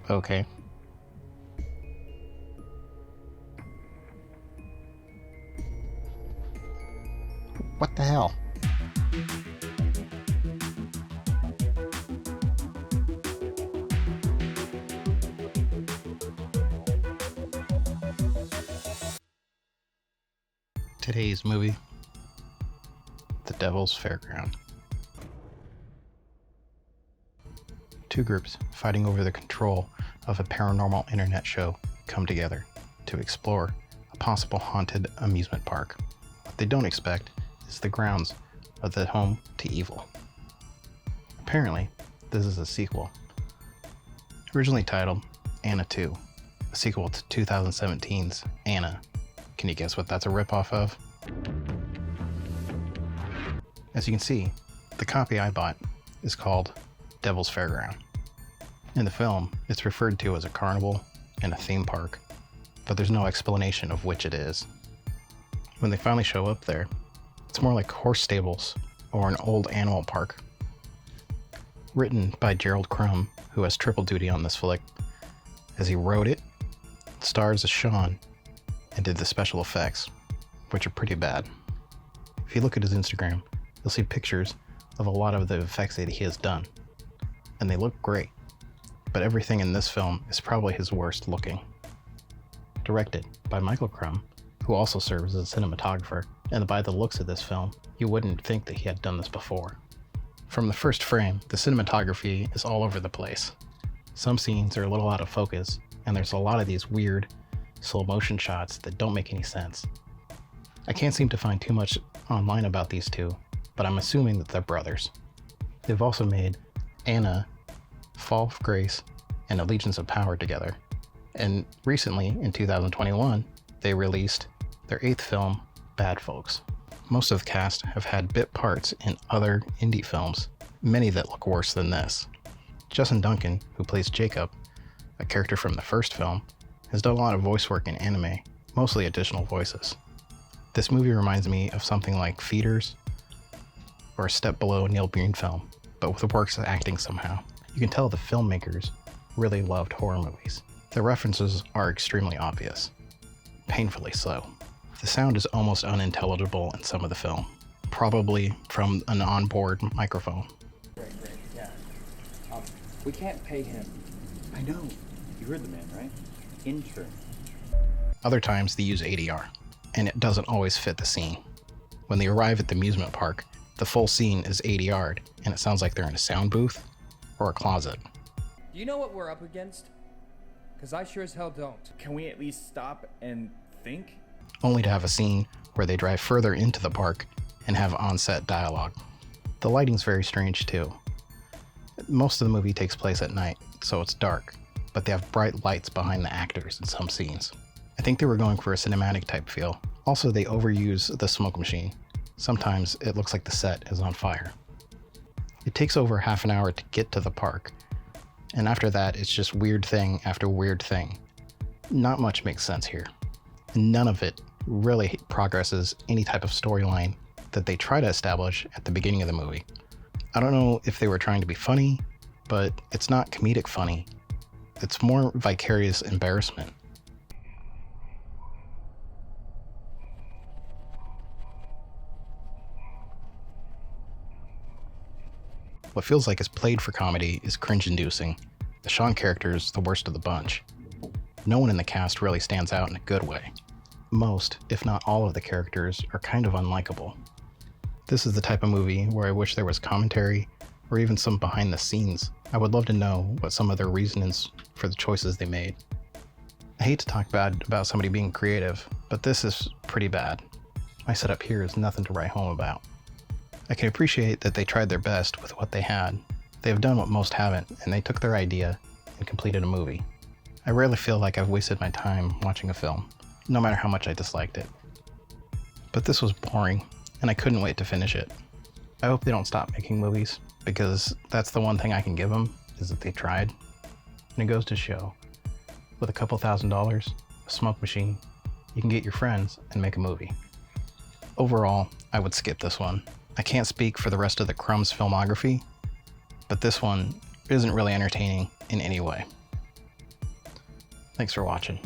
Okay. What the hell? Today's movie, The Devil's Fairground. Two groups fighting over the control of a paranormal internet show come together to explore a possible haunted amusement park. What they don't expect is the grounds of the home to evil. Apparently, this is a sequel. Originally titled Anna 2, a sequel to 2017's Anna. Can you guess what that's a ripoff of? As you can see, the copy I bought is called Devil's Fairground. In the film, it's referred to as a carnival and a theme park, but there's no explanation of which it is. When they finally show up there, it's more like horse stables or an old animal park. Written by Gerald Crum, who has triple duty on this flick, as he wrote it, stars as Sean, and did the special effects, which are pretty bad. If you look at his Instagram, you'll see pictures of a lot of the effects that he has done, and they look great, but everything in this film is probably his worst looking. Directed by Michael Crum, who also serves as a cinematographer, and by the looks of this film, you wouldn't think that he had done this before. From the first frame, the cinematography is all over the place. Some scenes are a little out of focus, and there's a lot of these weird slow motion shots that don't make any sense. I can't seem to find too much online about these two, but I'm assuming that they're brothers. They've also made Anna, Fall of Grace, and Allegiance of Power together. And recently, in 2021, they released their 8th film, Bad Folks. Most of the cast have had bit parts in other indie films, many that look worse than this. Duncan, who plays Jacob, a character from the first film, has done a lot of voice work in anime, mostly additional voices. This movie reminds me of something like Feeders or a step below Neil Breen film, but with worse acting somehow. You can tell the filmmakers really loved horror movies. The references are extremely obvious, painfully so. The sound is almost unintelligible in some of the film, probably from an onboard microphone. Great, yeah. We can't pay him. I know. You heard the man, right? Intern. Other times they use ADR, and it doesn't always fit the scene. When they arrive at the amusement park, the full scene is ADR'd, and it sounds like they're in a sound booth or a closet. Do you know what we're up against? Because I sure as hell don't. Can we at least stop and think? Only to have a scene where they drive further into the park and have on-set dialogue. The lighting's very strange too. Most of the movie takes place at night, so it's dark, but they have bright lights behind the actors in some scenes. I think they were going for a cinematic type feel. Also, they overuse the smoke machine. Sometimes it looks like the set is on fire. It takes over half an hour to get to the park, and after that it's just weird thing after weird thing. Not much makes sense here. None of it really progresses any type of storyline that they try to establish at the beginning of the movie. I don't know if they were trying to be funny, but it's not comedic funny. It's more vicarious embarrassment. What feels like it's played for comedy is cringe-inducing. The Sean character is the worst of the bunch. No one in the cast really stands out in a good way. Most, if not all of the characters, are kind of unlikable. This is the type of movie where I wish there was commentary or even some behind the scenes. I would love to know what some of their reasons for the choices they made. I hate to talk bad about somebody being creative, but this is pretty bad. My setup here is nothing to write home about. I can appreciate that they tried their best with what they had. They have done what most haven't, and they took their idea and completed a movie. I rarely feel like I've wasted my time watching a film, no matter how much I disliked it. But this was boring, and I couldn't wait to finish it. I hope they don't stop making movies, because that's the one thing I can give them, is that they tried. And it goes to show, with a couple $1,000s, a smoke machine, you can get your friends and make a movie. Overall, I would skip this one. I can't speak for the rest of the Crum's filmography, but this one isn't really entertaining in any way. Thanks for watching.